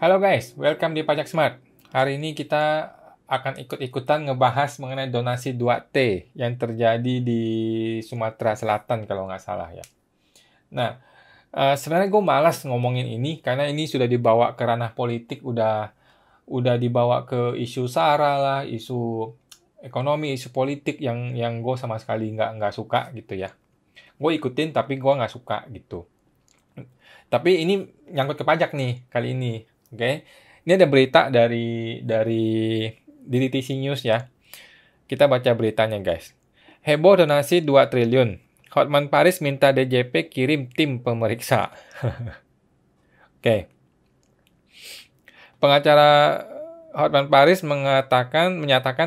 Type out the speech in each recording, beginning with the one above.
Halo guys, welcome di Pajak Smart. Hari ini kita akan ikut-ikutan ngebahas mengenai donasi 2T yang terjadi di Sumatera Selatan kalau nggak salah ya. Nah, sebenarnya gue malas ngomongin ini karena ini sudah dibawa ke ranah politik, udah dibawa ke isu SARA lah, isu ekonomi, isu politik yang gue sama sekali nggak suka gitu ya. Gue ikutin tapi gue nggak suka gitu. Tapi ini nyangkut ke pajak nih kali ini, oke? Ini ada berita dari DTC News ya. Kita baca beritanya guys. Heboh donasi 2 triliun. Hotman Paris minta DJP kirim tim pemeriksa. Oke. Pengacara Hotman Paris menyatakan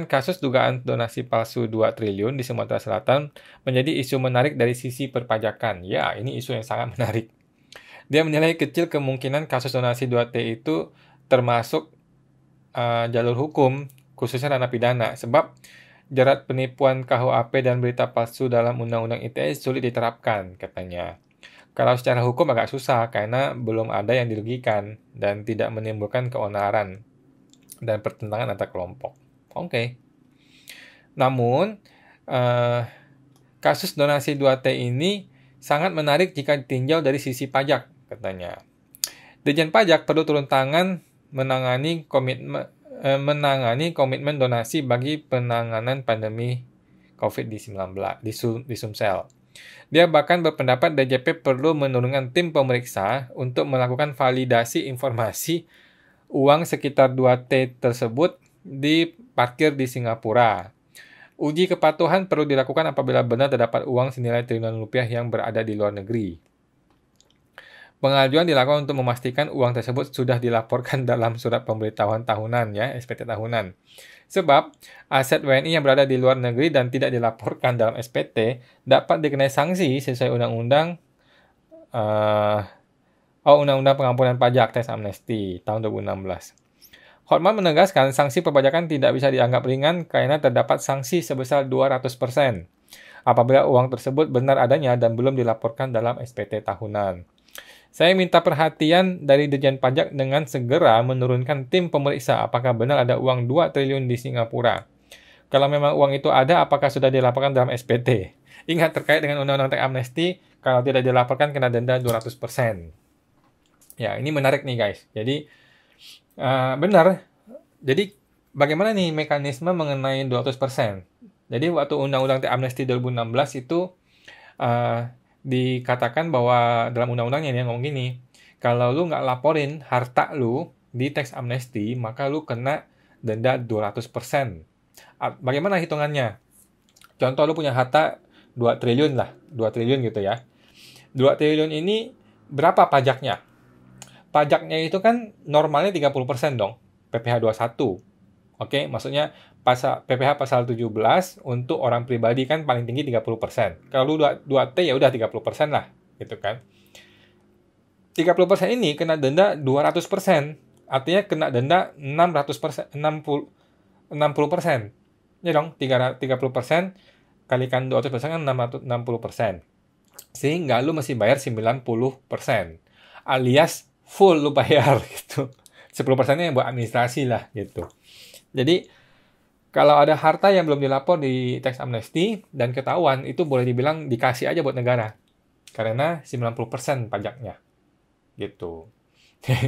kasus dugaan donasi palsu 2 triliun di Sumatera Selatan menjadi isu menarik dari sisi perpajakan. Ya, ini isu yang sangat menarik. Dia menilai kecil kemungkinan kasus donasi 2T itu termasuk jalur hukum, khususnya ranah pidana, sebab jerat penipuan KUHP dan berita palsu dalam Undang-Undang ITE sulit diterapkan, katanya. Kalau secara hukum agak susah, karena belum ada yang dirugikan dan tidak menimbulkan keonaran dan pertentangan antar kelompok. Oke. Namun, kasus donasi 2T ini sangat menarik jika ditinjau dari sisi pajak, katanya. Dirjen Pajak perlu turun tangan menangani komitmen donasi bagi penanganan pandemi COVID-19 di Sumsel. Dia bahkan berpendapat DJP perlu menurunkan tim pemeriksa untuk melakukan validasi informasi uang sekitar 2T tersebut diparkir di Singapura. Uji kepatuhan perlu dilakukan apabila benar terdapat uang senilai triliunan rupiah yang berada di luar negeri. Pengajuan dilakukan untuk memastikan uang tersebut sudah dilaporkan dalam surat pemberitahuan tahunan ya, SPT tahunan. Sebab aset WNI yang berada di luar negeri dan tidak dilaporkan dalam SPT dapat dikenai sanksi sesuai Undang-Undang Pengampunan Pajak Tax Amnesty tahun 2016. Hotman menegaskan sanksi perpajakan tidak bisa dianggap ringan karena terdapat sanksi sebesar 200% apabila uang tersebut benar adanya dan belum dilaporkan dalam SPT tahunan. Saya minta perhatian dari Dirjen Pajak dengan segera menurunkan tim pemeriksa apakah benar ada uang 2 triliun di Singapura. Kalau memang uang itu ada, apakah sudah dilaporkan dalam SPT? Ingat, terkait dengan Undang-Undang Tax Amnesty, kalau tidak dilaporkan kena denda 200%. Ya, ini menarik nih guys. Jadi, benar. Jadi, bagaimana nih mekanisme mengenai 200%? Jadi, waktu Undang-Undang Tax Amnesty 2016 itu dikatakan bahwa dalam undang-undangnya dia ngomong gini, kalau lu nggak laporin harta lu di tax amnesty, maka lu kena denda 200%. Bagaimana hitungannya? Contoh lu punya harta 2 triliun lah, 2 triliun gitu ya. 2 triliun ini berapa pajaknya? Pajaknya itu kan normalnya 30% dong, PPh 21. Oke, maksudnya PPh pasal 17 untuk orang pribadi kan paling tinggi 30%. Kalau lu 2T ya udah 30% lah, gitu kan. 30% ini kena denda 200%. Artinya kena denda 600%, 60%. Ya dong, 30% kalikan 200% kan 60%. Sehingga lu mesti bayar 90%. Alias full lu bayar gitu. 10%-nya buat administrasi lah gitu. Jadi kalau ada harta yang belum dilapor di tax amnesty dan ketahuan, itu boleh dibilang dikasih aja buat negara. Karena 90% pajaknya. Gitu.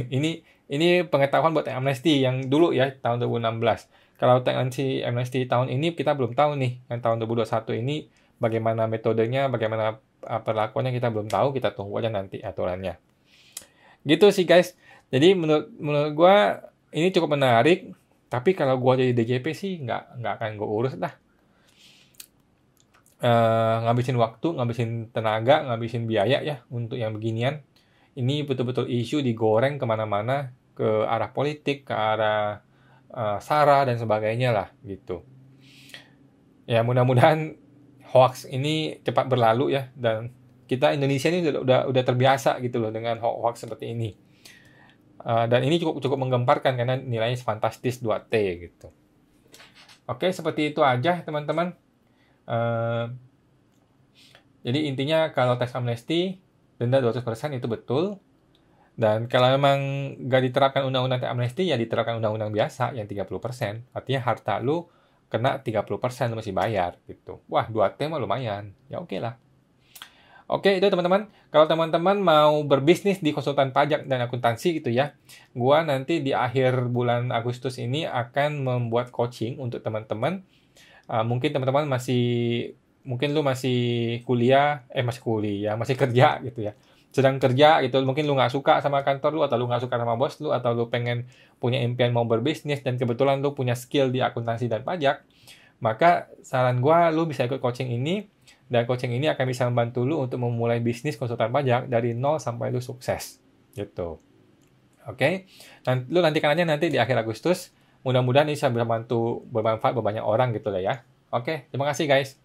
ini pengetahuan buat tax amnesty yang dulu ya tahun 2016. Kalau tax amnesty tahun ini kita belum tahu nih. Yang tahun 2021 ini bagaimana metodenya, bagaimana perlakuannya kita belum tahu, kita tunggu aja nanti aturannya. Gitu sih guys. Jadi menurut gue ini cukup menarik. Tapi kalau gue jadi DJP sih nggak akan gue urus lah. Ngabisin waktu, ngabisin tenaga, ngabisin biaya ya untuk yang beginian. Ini betul-betul isu digoreng kemana-mana, ke arah politik, ke arah SARA dan sebagainya lah gitu. Ya mudah-mudahan hoax ini cepat berlalu ya, dan kita Indonesia ini udah terbiasa gitu loh dengan hoax seperti ini. Dan ini cukup menggemparkan karena nilainya fantastis 2T gitu. Oke, seperti itu aja teman-teman. Jadi intinya kalau tax amnesty denda 200% itu betul. Dan kalau memang nggak diterapkan undang-undang tax amnesty, ya diterapkan undang-undang biasa yang 30%. Artinya harta lu kena 30%, lu masih bayar gitu. Wah, 2T mah lumayan. Ya oke lah. Oke, itu teman-teman. Kalau teman-teman mau berbisnis di konsultan pajak dan akuntansi gitu ya, gua nanti di akhir bulan Agustus ini akan membuat coaching untuk teman-teman. Mungkin teman-teman mungkin lu masih kuliah, masih kerja gitu ya. Sedang kerja gitu, mungkin lu nggak suka sama kantor lu, atau lu nggak suka sama bos lu, atau lu pengen punya impian mau berbisnis, dan kebetulan lu punya skill di akuntansi dan pajak, maka saran gua lu bisa ikut coaching ini, dan coaching ini akan bisa membantu lu untuk memulai bisnis konsultan pajak dari nol sampai lu sukses. Gitu. Oke? Lu nantikan aja nanti di akhir Agustus. Mudah-mudahan ini bisa bermanfaat buat banyak orang gitu lah ya. Oke, terima kasih guys.